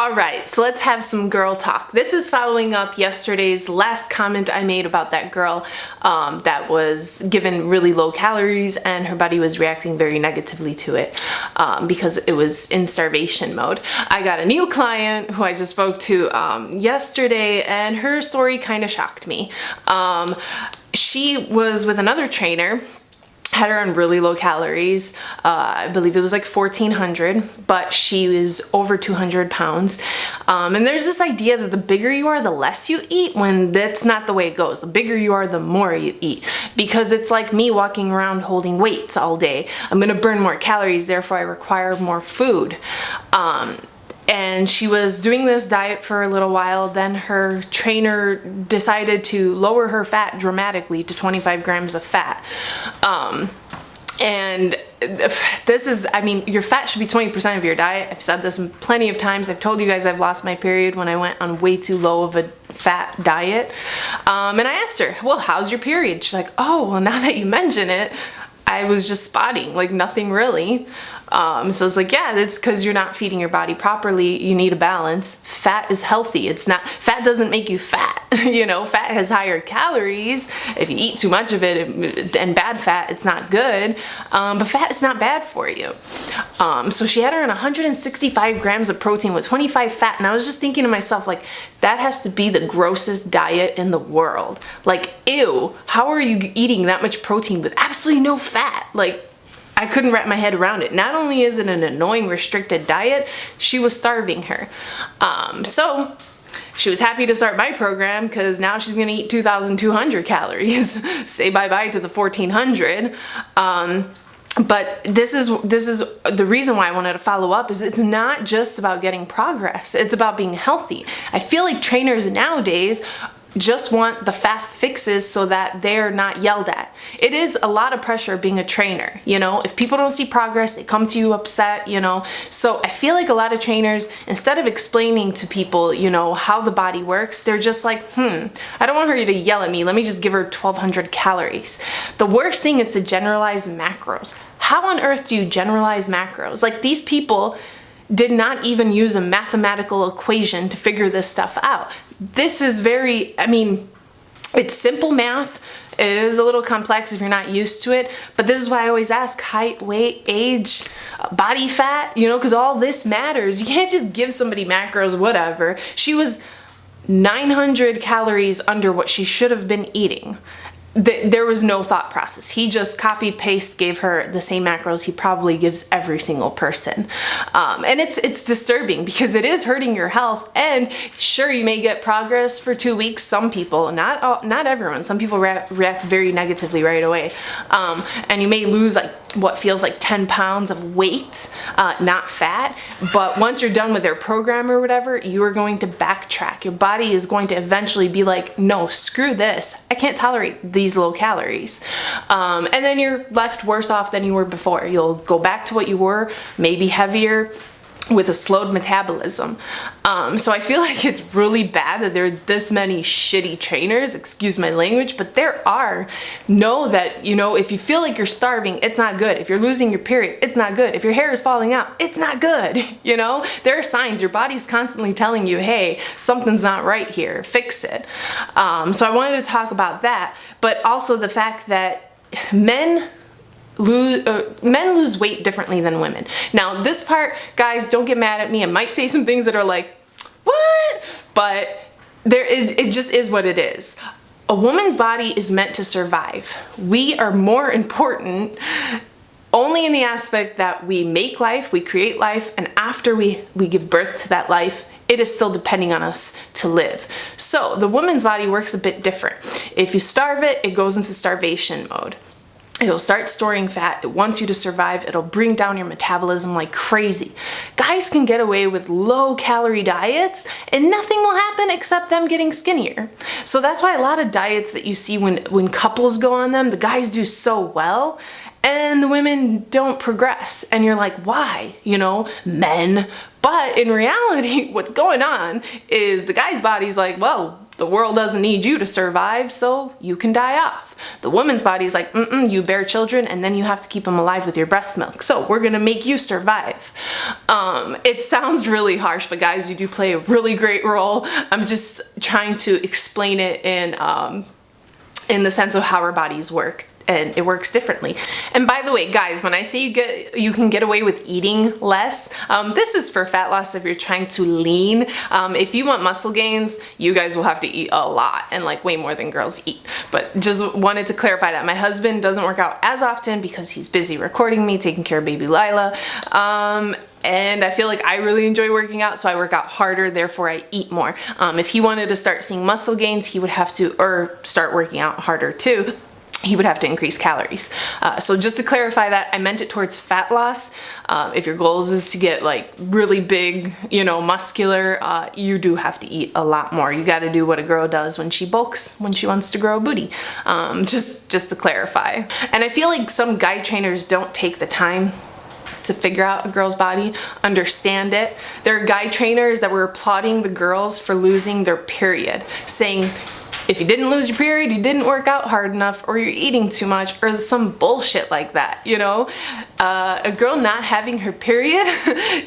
Alright, so let's have some girl talk. This is following up yesterday's last comment I made about that girl that was given really low calories and her body was reacting very negatively to it because it was in starvation mode. I got a new client who I just spoke to yesterday, and her story kind of shocked me. She was with another trainer, had her on really low calories. I believe it was like 1400, but she was over 200 pounds. And there's this idea that the bigger you are, the less you eat, when that's not the way it goes. The bigger you are, the more you eat. Because it's like me walking around holding weights all day. I'm gonna burn more calories, therefore I require more food. And she was doing this diet for a little while. Then her trainer decided to lower her fat dramatically to 25 grams of fat. And this is, I mean, your fat should be 20% of your diet. I've said this plenty of times. I've told you guys I've lost my period when I went on way too low of a fat diet. And I asked her, well, how's your period? She's like, oh, well, now that you mention it, I was just spotting, like nothing really. So it's like, yeah, it's because you're not feeding your body properly. You need a balance. Fat is healthy. It's not, fat doesn't make you fat. You know, fat has higher calories. If you eat too much of it, and bad fat, it's not good. But fat is not bad for you. So she had her on 165 grams of protein with 25 fat. And I was just thinking to myself, like, that has to be the grossest diet in the world. Like, ew, how are you eating that much protein with absolutely no fat? Like, I couldn't wrap my head around it. Not only is it an annoying restricted diet, she was starving her. So she was happy to start my program because now she's gonna eat 2,200 calories. Say bye-bye to the 1,400. But this is the reason why I wanted to follow up, is it's not just about getting progress. It's about being healthy. I feel like trainers nowadays just want the fast fixes so that they're not yelled at. It is a lot of pressure being a trainer, you know? If people don't see progress, they come to you upset, you know? So I feel like a lot of trainers, instead of explaining to people, you know, how the body works, they're just like, I don't want her to yell at me. Let me just give her 1,200 calories. The worst thing is to generalize macros. How on earth do you generalize macros? Like, these people did not even use a mathematical equation to figure this stuff out. This is very, I mean, it's simple math. It is a little complex if you're not used to it, but this is why I always ask height, weight, age, body fat, you know, because all this matters. You can't just give somebody macros, whatever. She was 900 calories under what she should have been eating. There was no thought process. He just copied, paste, gave her the same macros he probably gives every single person. And it's disturbing because it is hurting your health. And sure, you may get progress for 2 weeks. Some people, not everyone. Some people react very negatively right away. And you may lose like what feels like 10 pounds of weight, not fat. But once you're done with their program or whatever, you are going to backtrack. Your body is going to eventually be like, no, screw this. I can't tolerate these low calories. And then you're left worse off than you were before. You'll go back to what you were, maybe heavier, with a slowed metabolism. So I feel like it's really bad that there are this many shitty trainers, excuse my language, but there are. Know that, you know, if you feel like you're starving, it's not good. If you're losing your period, it's not good. If your hair is falling out, it's not good. You know, there are signs. Your body's constantly telling you, hey, something's not right here, fix it. So I wanted to talk about that, but also the fact that men lose weight differently than women. Now, this part, guys, don't get mad at me. I might say some things that are like, what? But it just is what it is. A woman's body is meant to survive. We are more important only in the aspect that we make life, we create life, and after we give birth to that life, it is still depending on us to live. So the woman's body works a bit different. If you starve it, it goes into starvation mode. It'll start storing fat. It wants you to survive. It'll bring down your metabolism like crazy. Guys can get away with low calorie diets and nothing will happen except them getting skinnier. So that's why a lot of diets that you see when couples go on them, the guys do so well and the women don't progress. And you're like, why? You know, men. But in reality, what's going on is the guy's body's like, well, the world doesn't need you to survive, so you can die off. The woman's body's like, you bear children and then you have to keep them alive with your breast milk. So we're gonna make you survive. It sounds really harsh, but guys, you do play a really great role. I'm just trying to explain it in the sense of how our bodies work. And it works differently. And by the way, guys, when I say you can get away with eating less, this is for fat loss if you're trying to lean. If you want muscle gains, you guys will have to eat a lot, and like way more than girls eat. But just wanted to clarify that. My husband doesn't work out as often because he's busy recording me, taking care of baby Lila. And I feel like I really enjoy working out, so I work out harder, therefore I eat more. If he wanted to start seeing muscle gains, he would have to, or start working out harder too, he would have to increase calories. So just to clarify that, I meant it towards fat loss. If your goal is to get like really big, you know, muscular, you do have to eat a lot more. You got to do what a girl does when she bulks, when she wants to grow a booty. Just to clarify. And I feel like some guy trainers don't take the time to figure out a girl's body, understand it. There are guy trainers that were applauding the girls for losing their period, saying, if you didn't lose your period, you didn't work out hard enough, or you're eating too much, or some bullshit like that, you know? A girl not having her period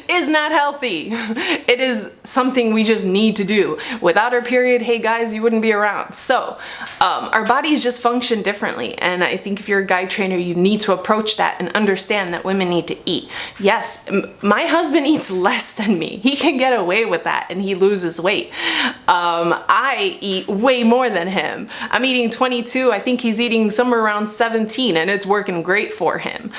is not healthy. It is something we just need to do. Without our period, hey guys, you wouldn't be around. So our bodies just function differently, and I think if you're a guy trainer, you need to approach that and understand that women need to eat. Yes, my husband eats less than me. He can get away with that, and he loses weight. I eat way more than him. I'm eating 22. I think he's eating somewhere around 17, and it's working great for him.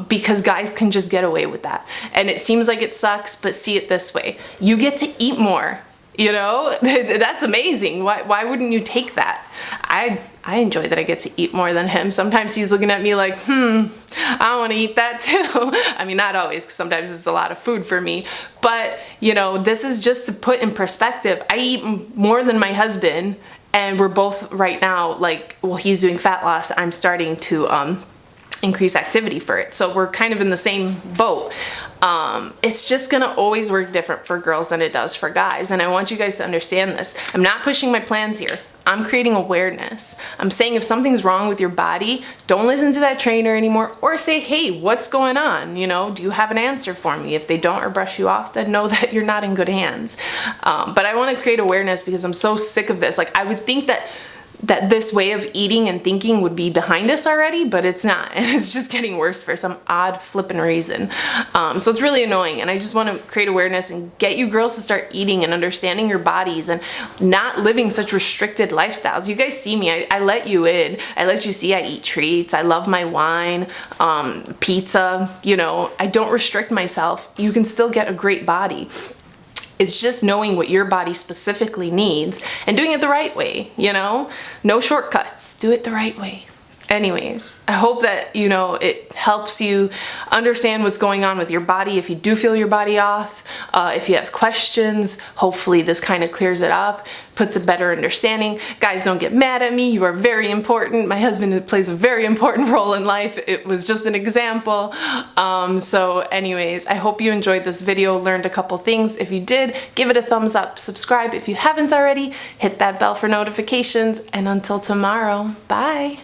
Because guys can just get away with that. And it seems like it sucks, but see it this way. You get to eat more, you know? That's amazing. Why wouldn't you take that? I enjoy that I get to eat more than him. Sometimes he's looking at me like, I want to eat that too. I mean, not always, because sometimes it's a lot of food for me. But, you know, this is just to put in perspective. I eat more than my husband, and we're both right now, like, well, he's doing fat loss. I'm starting to increase activity for it. So we're kind of in the same boat. It's just gonna always work different for girls than it does for guys. And I want you guys to understand this. I'm not pushing my plans here. I'm creating awareness. I'm saying if something's wrong with your body, don't listen to that trainer anymore, or say, hey, what's going on? You know, do you have an answer for me? If they don't or brush you off, then know that you're not in good hands. But I want to create awareness because I'm so sick of this. Like, I would think that this way of eating and thinking would be behind us already, but it's not, and it's just getting worse for some odd flippin' reason. So it's really annoying, and I just want to create awareness and get you girls to start eating and understanding your bodies and not living such restricted lifestyles. You guys see me, I let you in. I let you see I eat treats. I love my wine, pizza, you know, I don't restrict myself. You can still get a great body. It's just knowing what your body specifically needs and doing it the right way, you know? No shortcuts. Do it the right way. Anyways, I hope that, you know, it helps you understand what's going on with your body. If you do feel your body off, if you have questions, hopefully this kind of clears it up, puts a better understanding. Guys, don't get mad at me. You are very important. My husband plays a very important role in life. It was just an example. So anyways, I hope you enjoyed this video, learned a couple things. If you did, give it a thumbs up, subscribe if you haven't already, hit that bell for notifications, and until tomorrow, bye.